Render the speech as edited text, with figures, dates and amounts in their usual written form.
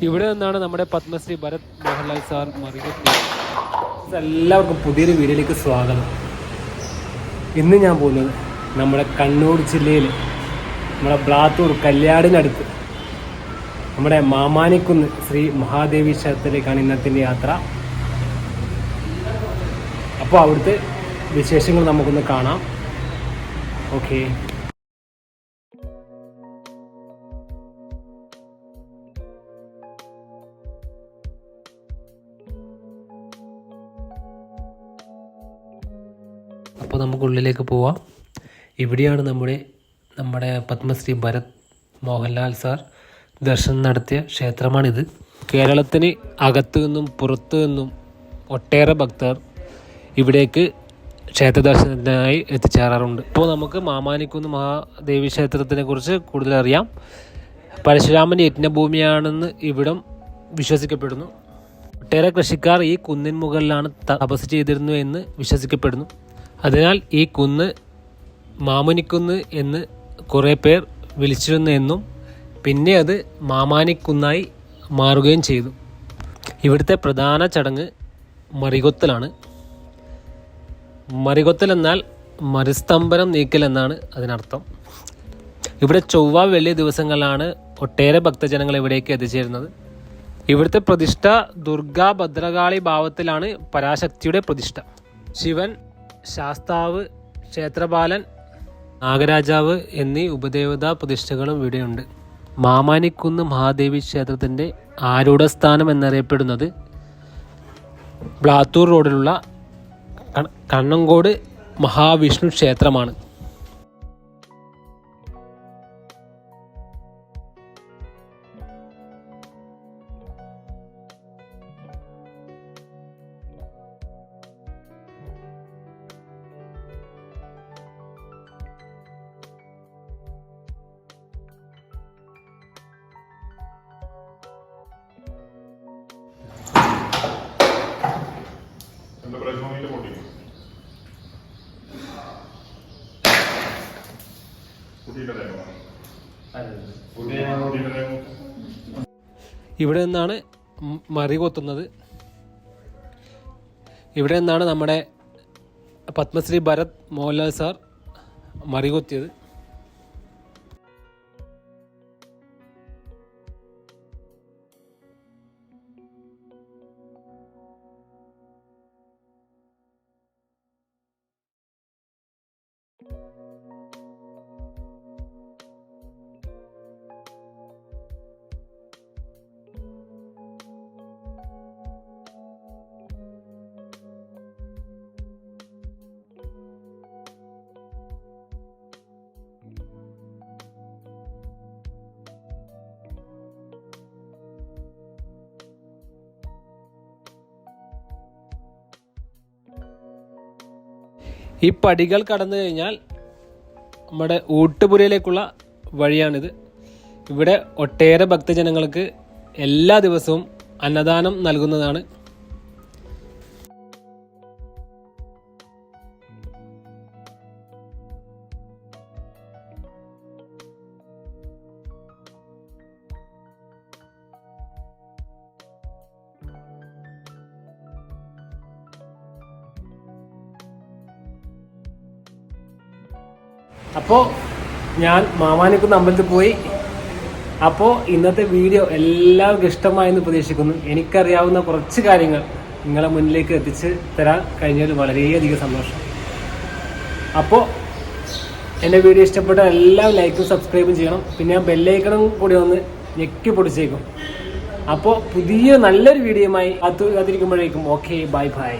ഇവിടെ നിന്നാണ് നമ്മുടെ പത്മശ്രീ ഭരത് മോഹൻലാൽ സാർ മറികത്തി. എല്ലാവർക്കും പുതിയൊരു വീഡിയോയിലേക്ക് സ്വാഗതം. ഇന്ന് ഞാൻ പോകുന്നത് നമ്മുടെ കണ്ണൂർ ജില്ലയിൽ നമ്മുടെ ബ്ലാത്തൂർ കല്യാടിനടുത്ത് നമ്മുടെ മാമാനിക്കുന്ന് ശ്രീ മഹാദേവി ക്ഷേത്രത്തിലേക്കാണ് ഇന്നത്തിൻ്റെ യാത്ര. അപ്പോൾ അവിടുത്തെ വിശേഷങ്ങൾ നമുക്കൊന്ന് കാണാം. ഓക്കെ. അപ്പോൾ നമുക്കുള്ളിലേക്ക് പോവാം. ഇവിടെയാണ് നമ്മുടെ പത്മശ്രീ ഭരത് മോഹൻലാൽ സാർ ദർശനം നടത്തിയ ക്ഷേത്രമാണിത്. കേരളത്തിന് അകത്തു നിന്നും പുറത്തു നിന്നും ഒട്ടേറെ ഭക്തർ ഇവിടേക്ക് ക്ഷേത്ര ദർശനത്തിനായി എത്തിച്ചേരാറുണ്ട്. ഇപ്പോൾ നമുക്ക് മാമാനിക്കുന്ന് മഹാദേവി ക്ഷേത്രത്തിനെ കുറിച്ച് കൂടുതൽ അറിയാം. പരശുരാമൻ്റെ യജ്ഞഭൂമിയാണെന്ന് ഇവിടം വിശ്വസിക്കപ്പെടുന്നു. ഒട്ടേറെ കൃഷിക്കാർ ഈ കുന്നിൻ മുകളിലാണ് തപസ് ചെയ്തിരുന്നു എന്ന് വിശ്വസിക്കപ്പെടുന്നു. അതിനാൽ ഈ കുന്ന് മാമുനിക്കുന്ന് എന്ന് കുറേ പേർ വിളിച്ചിരുന്നു എന്നും പിന്നെ അത് മാമാനിക്കുന്നായി മാറുകയും ചെയ്തു. ഇവിടുത്തെ പ്രധാന ചടങ്ങ് മറികൊത്തലാണ്. മറികൊത്തൽ എന്നാൽ മരുസ്തംഭനം നീക്കൽ എന്നാണ് അതിനർത്ഥം. ഇവിടെ ചൊവ്വ വെള്ളി ദിവസങ്ങളിലാണ് ഒട്ടേറെ ഭക്തജനങ്ങൾ ഇവിടേക്ക് എത്തിച്ചേരുന്നത്. ഇവിടുത്തെ പ്രതിഷ്ഠ ദുർഗാ ഭദ്രകാളി ഭാവത്തിലാണ് പരാശക്തിയുടെ പ്രതിഷ്ഠ. ശിവൻ, ശാസ്താവ്, ക്ഷേത്രപാലൻ, നാഗരാജാവ് എന്നീ ഉപദേവതാ പ്രതിഷ്ഠകളും ഇവിടെയുണ്ട്. മാമാനിക്കുന്ന് മഹാദേവി ക്ഷേത്രത്തിൻ്റെ ആരൂഢസ്ഥാനം എന്നറിയപ്പെടുന്നത് ബ്ലാത്തൂർ റോഡിലുള്ള കണ്ണങ്കോട് മഹാവിഷ്ണു ക്ഷേത്രമാണ്. ഇവിടെ നിന്നാണ് മറികൊത്തുന്നത്. ഇവിടെ നിന്നാണ് നമ്മുടെ പത്മശ്രീ ഭരത് മോഹൻലാൽ സാർ മറികൊത്തിയത്. ഈ പടികൾ കടന്നു കഴിഞ്ഞാൽ നമ്മുടെ ഊട്ടുപുരയിലേക്കുള്ള വഴിയാണിത്. ഇവിടെ ഒട്ടേറെ ഭക്തജനങ്ങൾക്ക് എല്ലാ ദിവസവും അന്നദാനം നൽകുന്നതാണ്. അപ്പോൾ ഞാൻ മാമാനിക്കുന്ന് അമ്പലത്തിൽ പോയി. അപ്പോൾ ഇന്നത്തെ വീഡിയോ എല്ലാവർക്കും ഇഷ്ടമായെന്ന് പ്രതീക്ഷിക്കുന്നു. എനിക്കറിയാവുന്ന കുറച്ച് കാര്യങ്ങൾ നിങ്ങളെ മുന്നിലേക്ക് എത്തിച്ച് തരാൻ കഴിഞ്ഞതിൽ വളരെയധികം സന്തോഷം. അപ്പോൾ എൻ്റെ വീഡിയോ ഇഷ്ടപ്പെട്ട എല്ലാം ലൈക്കും സബ്സ്ക്രൈബും ചെയ്യണം. പിന്നെ ഞാൻ ബെല്ലൈക്കണും കൂടി ഒന്ന് ഞെക്കി പൊടിച്ചേക്കും. അപ്പോൾ പുതിയ നല്ലൊരു വീഡിയോയുമായി കാത്തിരിക്കുമ്പോഴേക്കും ഓക്കെ, ബൈ ബൈ.